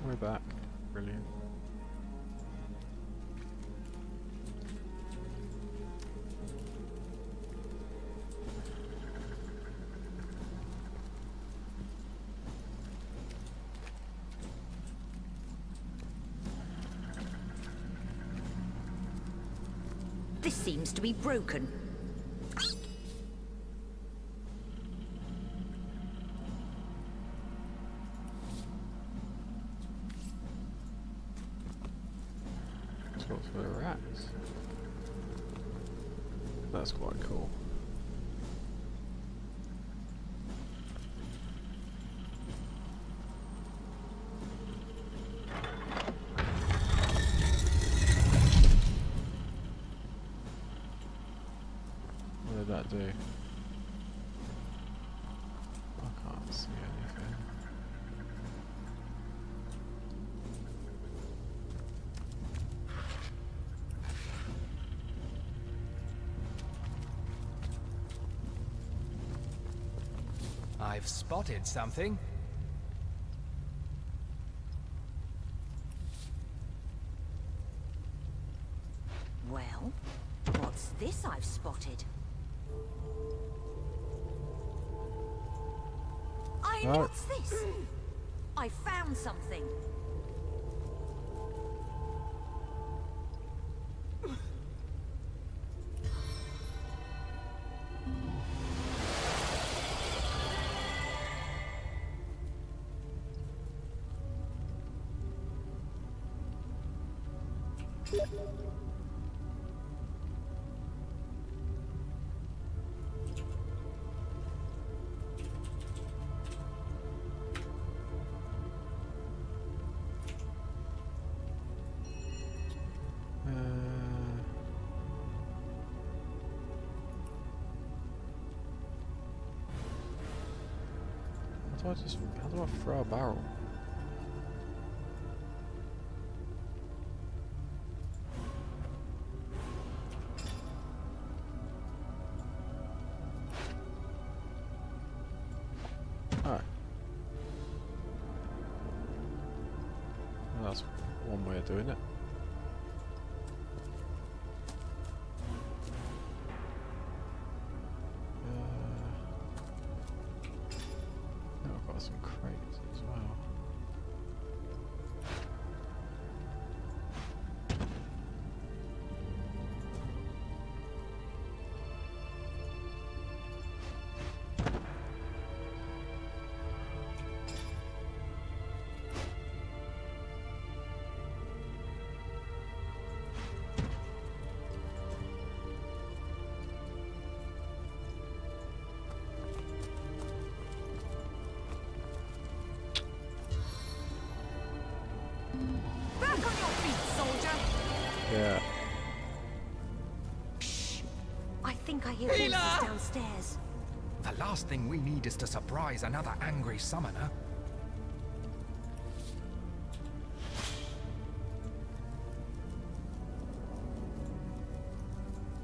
We're back. Brilliant. This seems to be broken. Talk to the rats. That's quite cool. What did that do? I can't see anything. I've spotted something. Well, what's this I've spotted? Oh. What's this? I found something. How do I throw a barrel? Oh. Well, that's one way of doing it. I've got some crates as well. Back on your feet, soldier! Yeah. Shh! I think I hear voices downstairs. The last thing we need is to surprise another angry summoner.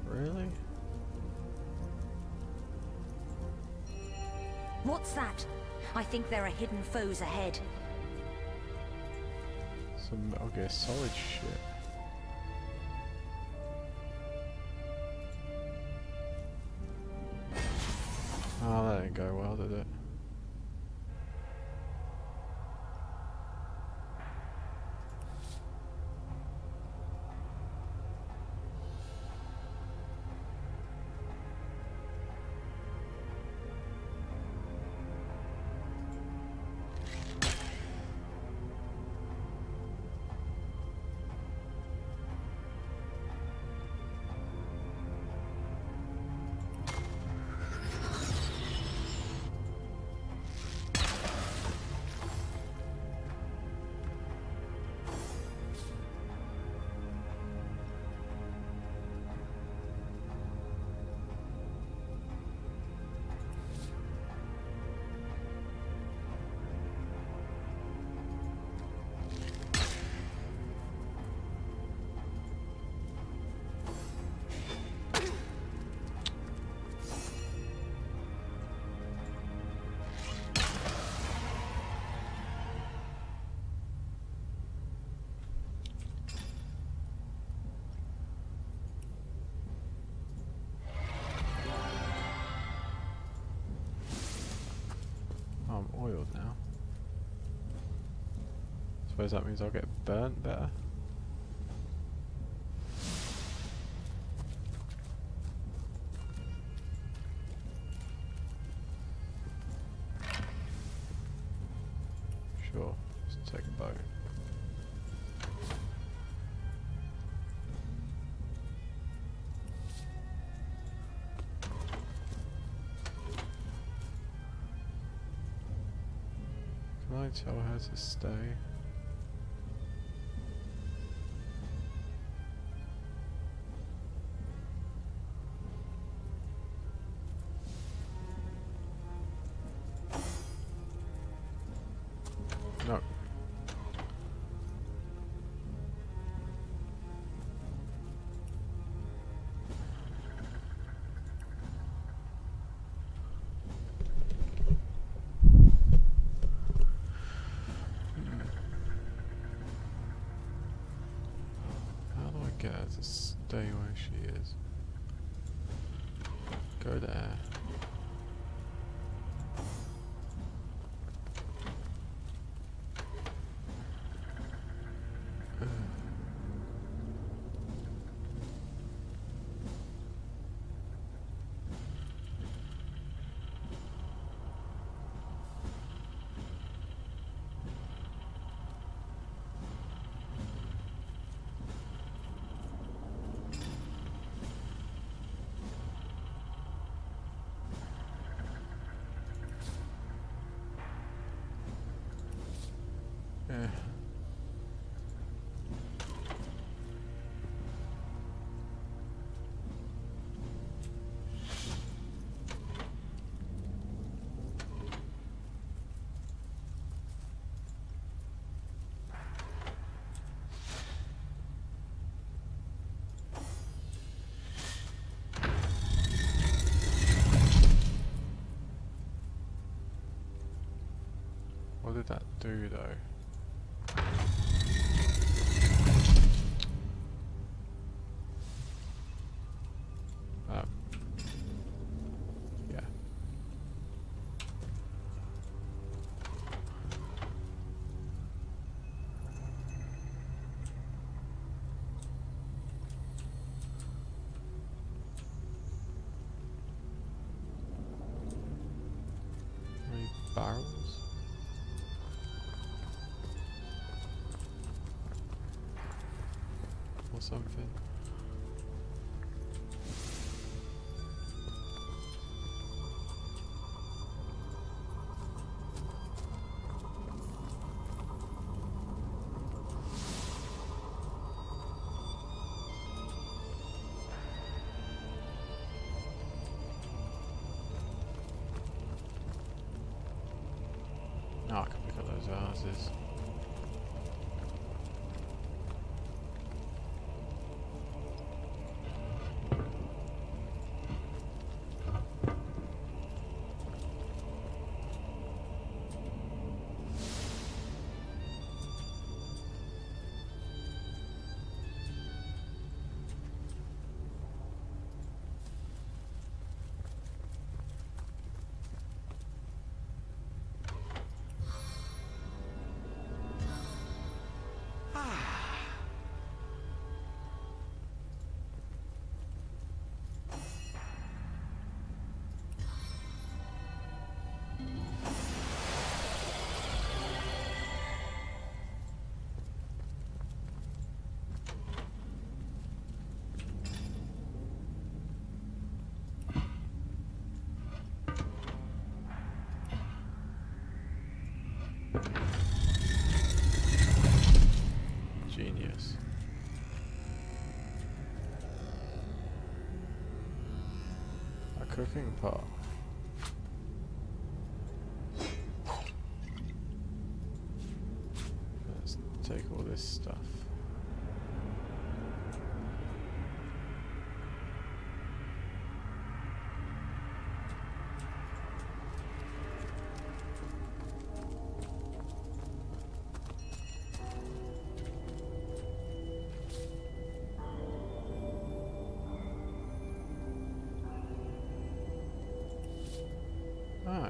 Really? What's that? I think there are hidden foes ahead. Some Metal Gear Solid shit. Oh, that didn't go well, did it? suppose that means I'll get burnt better. Sure, let's take a bow. Can I tell her to stay? No. How do I get her to stay where she is? Go there. Yeah. What did that do though? Yeah. Any barrels? Or something? Oh, I can pick up those vases. Genius. A cooking pot. Let's take all this stuff. Oh.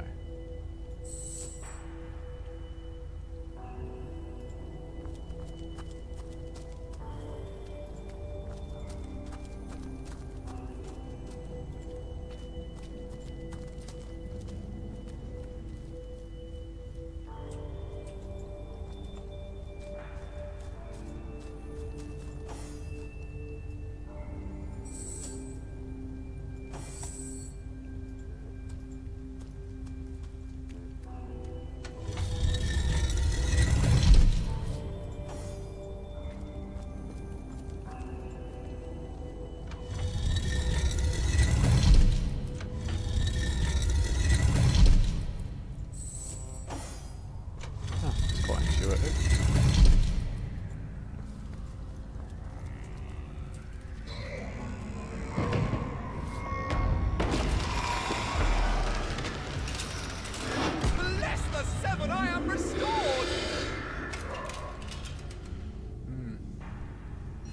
Bless the seven, I am restored!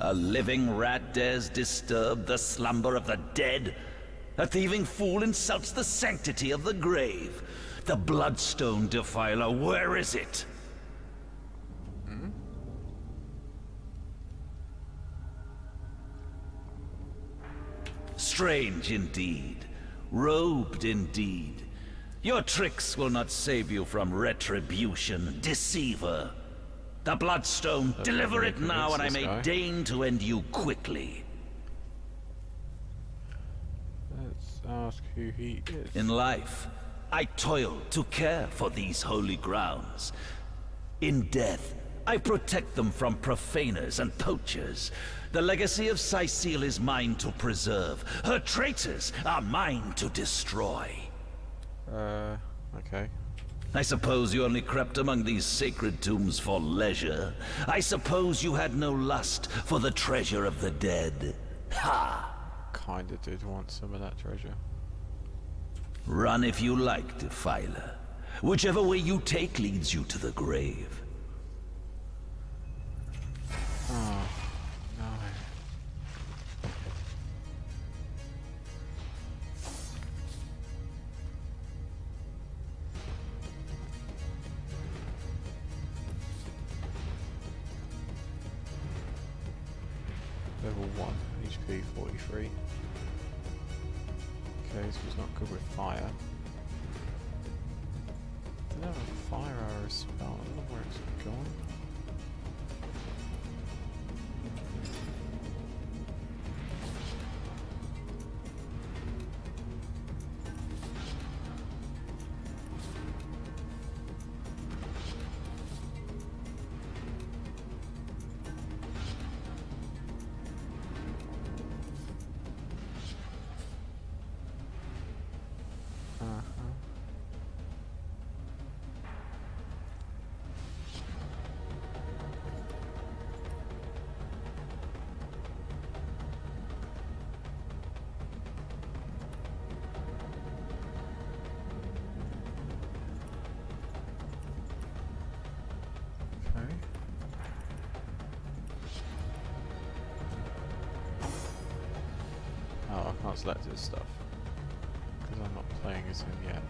A living rat dares disturb the slumber of the dead? A thieving fool insults the sanctity of the grave. The bloodstone defiler, where is it? Strange indeed. Robed indeed. Your tricks will not save you from retribution, deceiver. The bloodstone, deliver it now and I may deign to end you quickly. Let's ask who he is. In life, I toil to care for these holy grounds. In death, I protect them from profaners and poachers. The legacy of Cecile is mine to preserve. Her traitors are mine to destroy. Okay. I suppose you only crept among these sacred tombs for leisure. I suppose you had no lust for the treasure of the dead. Ha! Kinda did want some of that treasure. Run if you like, defiler. Whichever way you take leads you to the grave. Oh, no. Level 1, HP 43. Okay, so he's not good with fire. Did I have a fire arrow spell? I don't know where it's gone. Okay. Oh, I can't select his stuff because I'm not playing as him yet.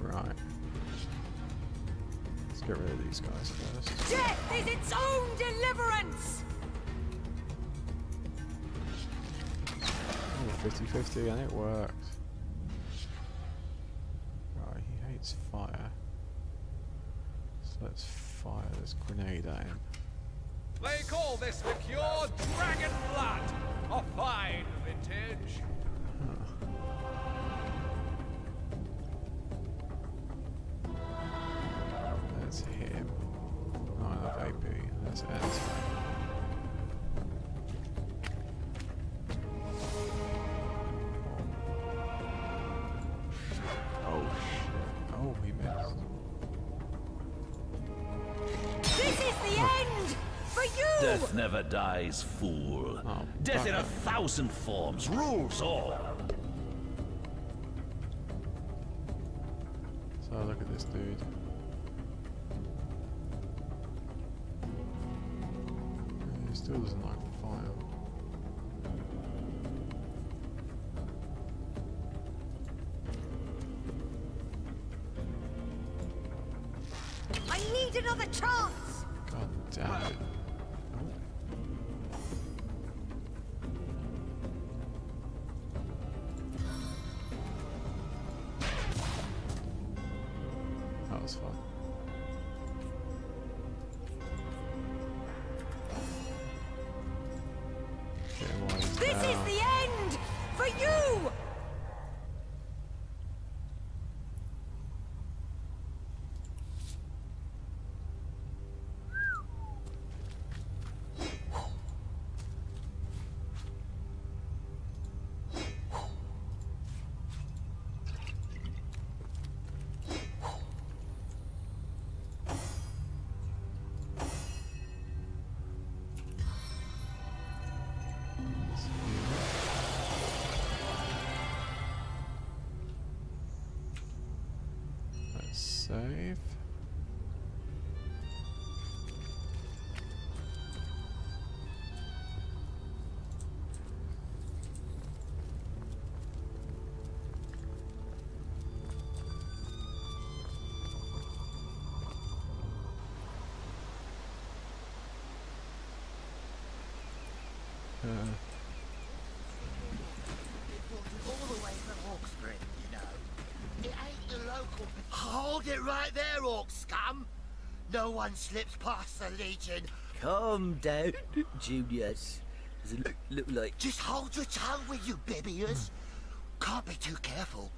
Right. Let's get rid of these guys first. Death is its own deliverance! Oh, 50-50 and it worked. Right, he hates fire. So let's fire this grenade at him. They call this liqueur dragon blood, a fine vintage. Let's hit him. Oh, I love AP. Let's enter. Oh shit. Oh, he missed. This is the end! For you! Death never dies, fool. Oh, Death in a bugger. 1,000 forms rules all. So look at this dude. He still doesn't like fire. I need another chance! God damn it. That was fun. Get him while he's This is the end! For you! Let's save. All the way from Hawkesbury, you know. It ain't the local... Hold it right there, Orc scum! No one slips past the Legion. Calm down, Junius. Does it look like... Just hold your tongue with you, Bibius. Can't be too careful.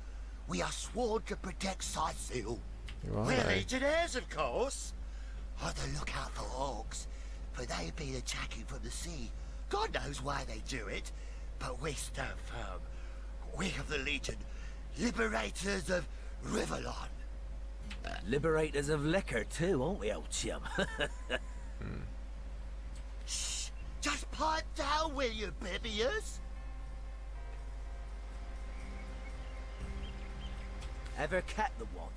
We are sworn to protect Scythiel. You are, We're eh? Legionnaires, of course. On the lookout for orcs, for they've been attacking from the sea. God knows why they do it, but we stand firm. We of the Legion, liberators of Riverlon. Liberators of liquor too, aren't we, old chum? Shh! Just pipe down, will you, Bibius? Ever kept the watch?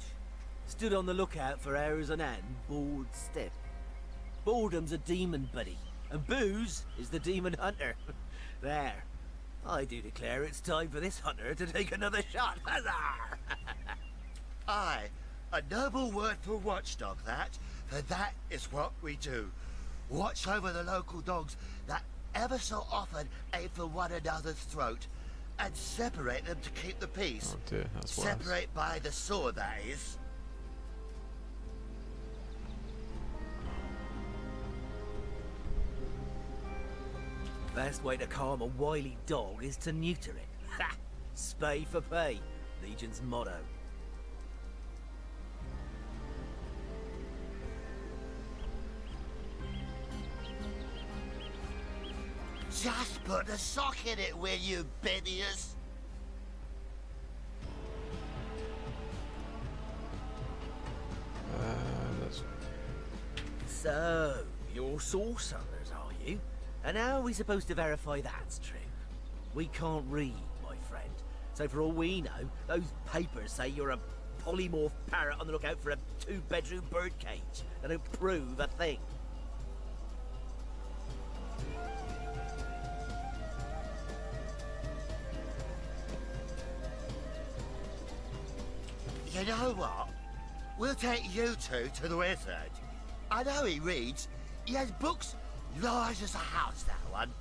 Stood on the lookout for hours on end, bored stiff. Boredom's a demon, buddy, and booze is the demon hunter. There. I do declare it's time for this hunter to take another shot. Huzzah! Aye, a noble word for watchdog, that. For that is what we do. Watch over the local dogs that ever so often aim for one another's throat, and separate them to keep the peace. Oh dear, that's worse. Separate by the sword, that is. Best way to calm a wily dog is to neuter it. Ha! Spay for pay. Legion's motto. Just put a sock in it, will you, Bibius? That's So, you're source hunters, are you? And how are we supposed to verify that's true? We can't read, my friend. So for all we know, those papers say you're a polymorph parrot on the lookout for a two-bedroom birdcage. They don't prove a thing. You know what? We'll take you two to the wizard. I know he reads. He has books large as a house, that one.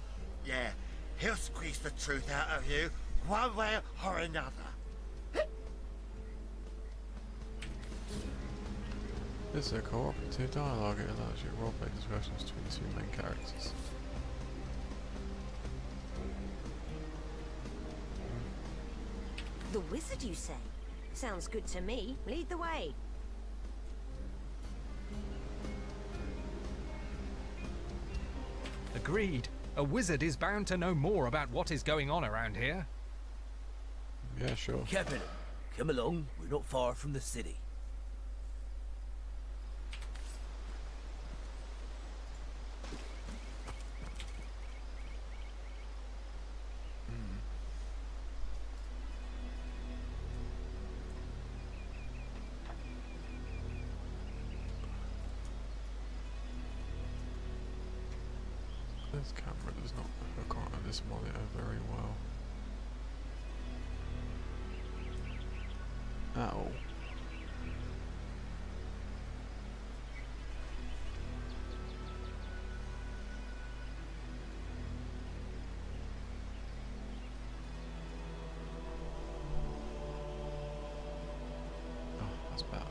Yeah, he'll squeeze the truth out of you, one way or another. This is a cooperative dialogue. It allows you to roleplay discussions between the two main characters. The wizard, you say? Sounds good to me. Lead the way. Agreed. A wizard is bound to know more about what is going on around here. Yeah, sure. Captain, come along. We're not far from the city. This camera does not hook onto this monitor very well. At all. Oh, that's better.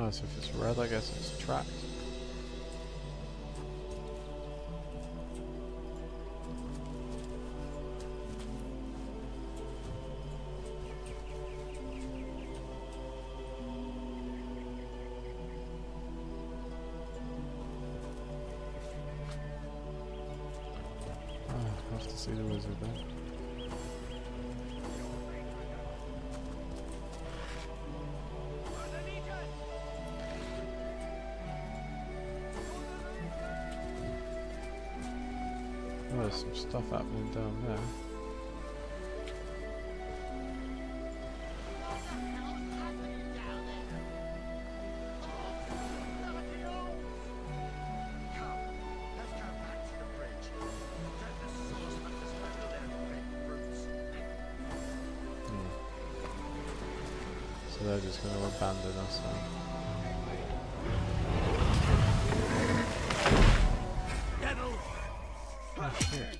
Oh, so if it's red, I guess it's tracked. I'll have to see the wizard then. Oh, there's some stuff happening down there. So they're just going to abandon us now. Oh shit.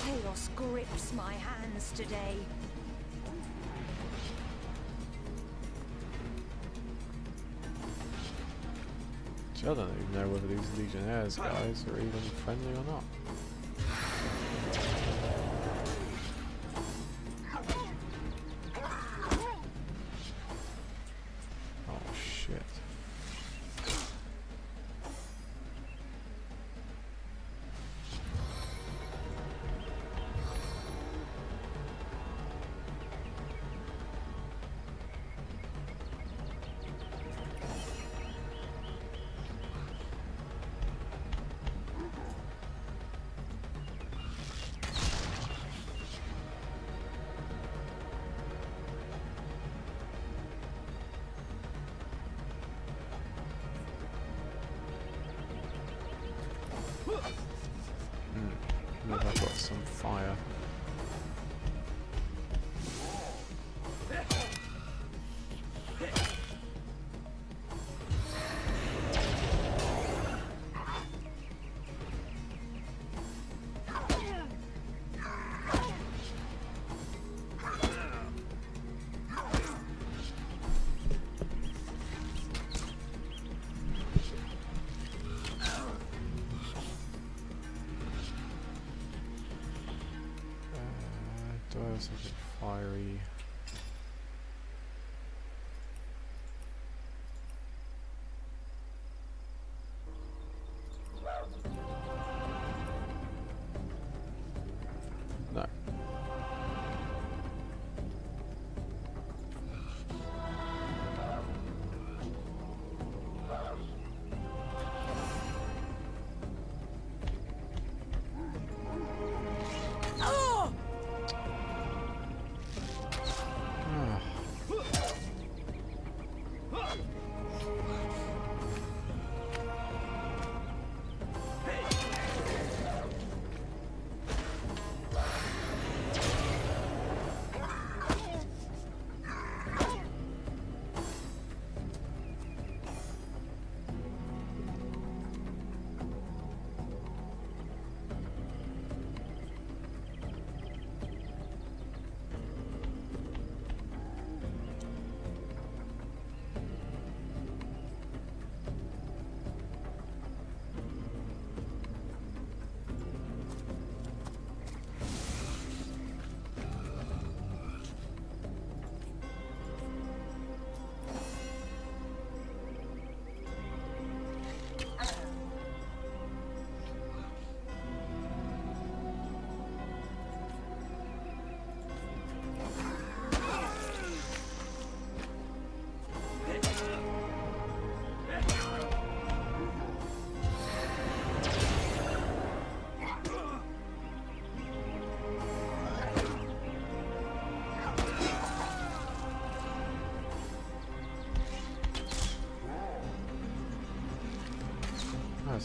Chaos grips my hands today. I don't even know whether these Legionnaires guys are even friendly or not. Oh shit. Maybe I've got some fire. Do I have something fiery? No.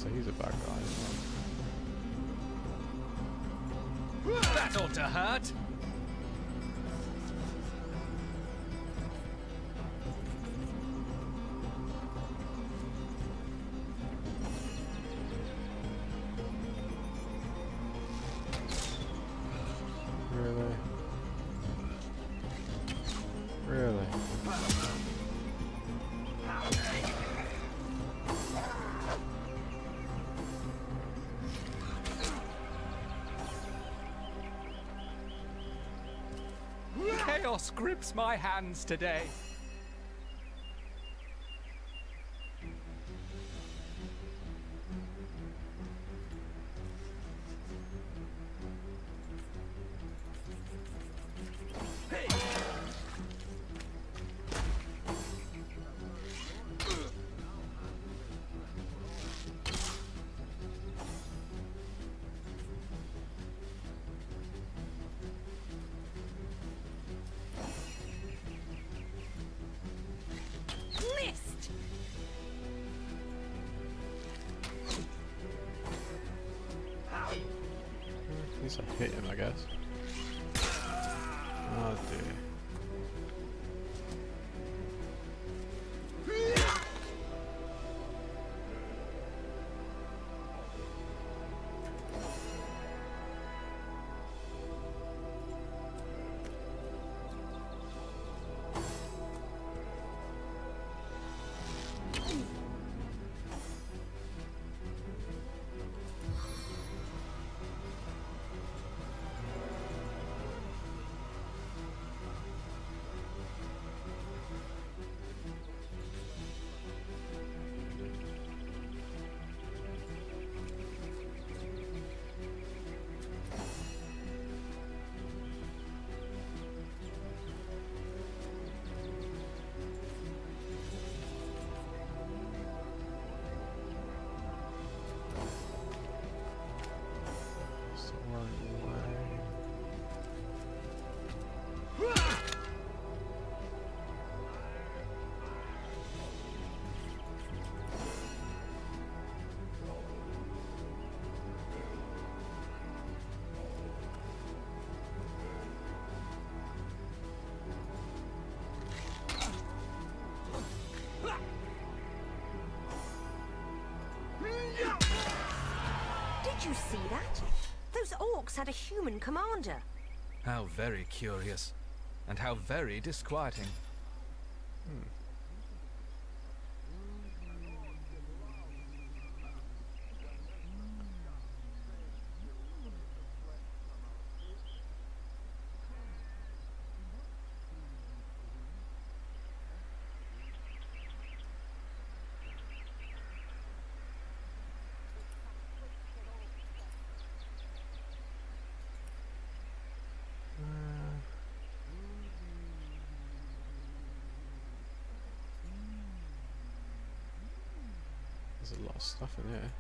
so he's a bad guy as well. That ought to hurt. Really? Really? Chaos grips my hands today. Missed! At least I hit him, I guess. Oh dear. It's the wrong way. Did you see that? Those orcs had a human commander. How very curious. And how very disquieting. There's a lot of stuff in here.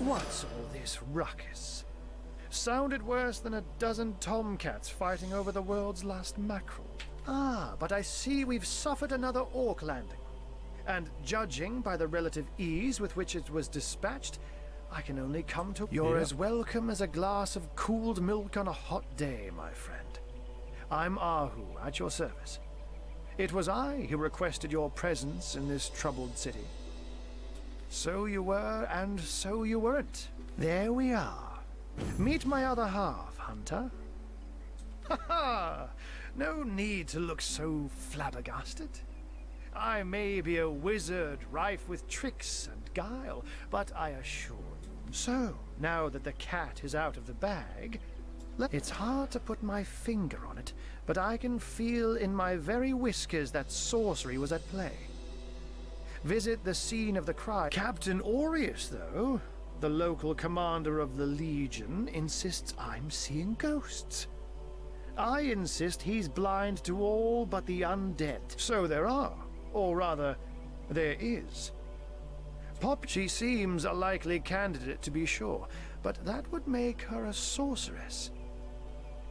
What's all this ruckus? Sounded worse than a dozen tomcats fighting over the world's last mackerel. Ah, but I see we've suffered another orc landing. And judging by the relative ease with which it was dispatched, I can only come to... You're as welcome as a glass of cooled milk on a hot day, my friend. I'm Ahu, at your service. It was I who requested your presence in this troubled city. So you were, and so you weren't. There we are. Meet my other half, Hunter. Ha ha! No need to look so flabbergasted. I may be a wizard rife with tricks and guile, but I assure you. So, now that the cat is out of the bag, it's hard to put my finger on it, but I can feel in my very whiskers that sorcery was at play. Visit the scene of the crime. Captain Aureus, though, the local commander of the Legion, insists I'm seeing ghosts. I insist he's blind to all but the undead. So there are, or rather, there is. She seems a likely candidate, to be sure, but that would make her a sorceress.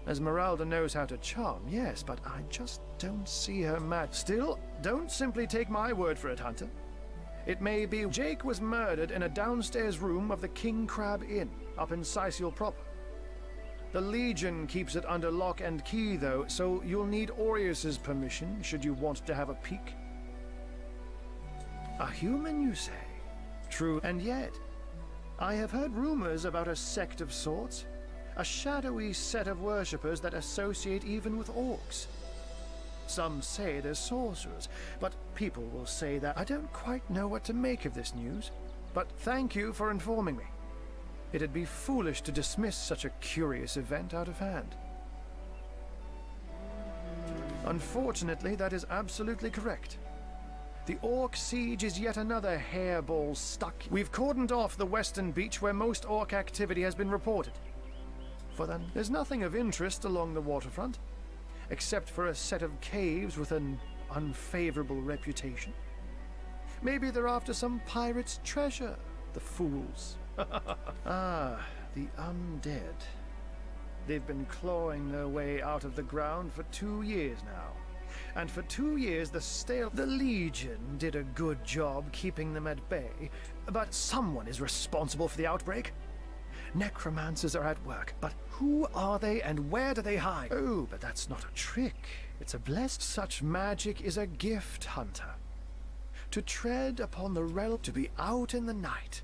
Esmeralda knows how to charm, yes, but I just don't see her match. Still, don't simply take my word for it, Hunter. It may be Jake was murdered in a downstairs room of the King Crab Inn, up in Sicil proper. The Legion keeps it under lock and key, though, so you'll need Aureus's permission should you want to have a peek. A human, you say? True, and yet, I have heard rumors about a sect of sorts. A shadowy set of worshippers that associate even with orcs. Some say they're sorcerers, but people will say that. I don't quite know what to make of this news, but thank you for informing me. It'd be foolish to dismiss such a curious event out of hand. Unfortunately, that is absolutely correct. The Orc siege is yet another hairball stuck. We've cordoned off the western beach where most Orc activity has been reported. For then, there's nothing of interest along the waterfront, except for a set of caves with an unfavorable reputation. Maybe they're after some pirate's treasure, the fools. Ah, the undead. They've been clawing their way out of the ground for 2 years now. And for 2 years, the Legion did a good job keeping them at bay. But someone is responsible for the outbreak. Necromancers are at work, but who are they and where do they hide? Oh, but that's not a trick. It's a blessed. Such magic is a gift, Hunter. To tread upon the realm, to be out in the night.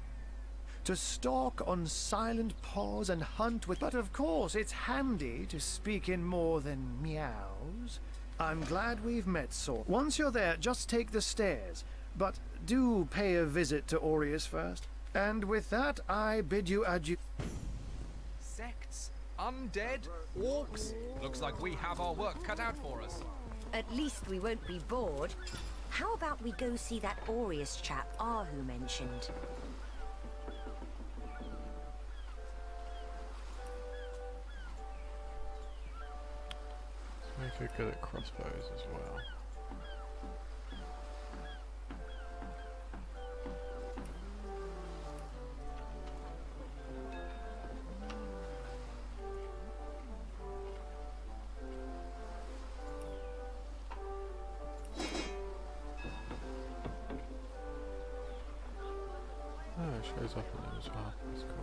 To stalk on silent paws and hunt with... But of course, it's handy to speak in more than meows. I'm glad we've met, Sword. Once you're there, just take the stairs. But do pay a visit to Aureus first. And with that, I bid you adieu. Sects, undead, orcs. Looks like we have our work cut out for us. At least we won't be bored. How about we go see that Aureus chap Ahu mentioned? Make her good at crossbows as well. Oh, it shows up on them as well. That's cool.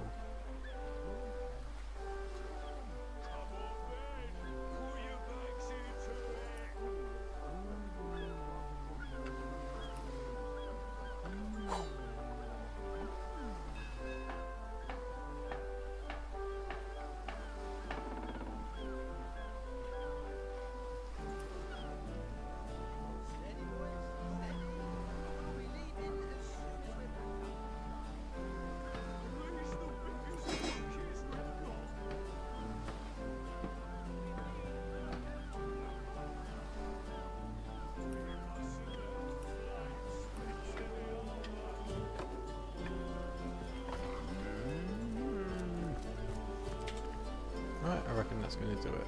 Right, I reckon that's going to do it.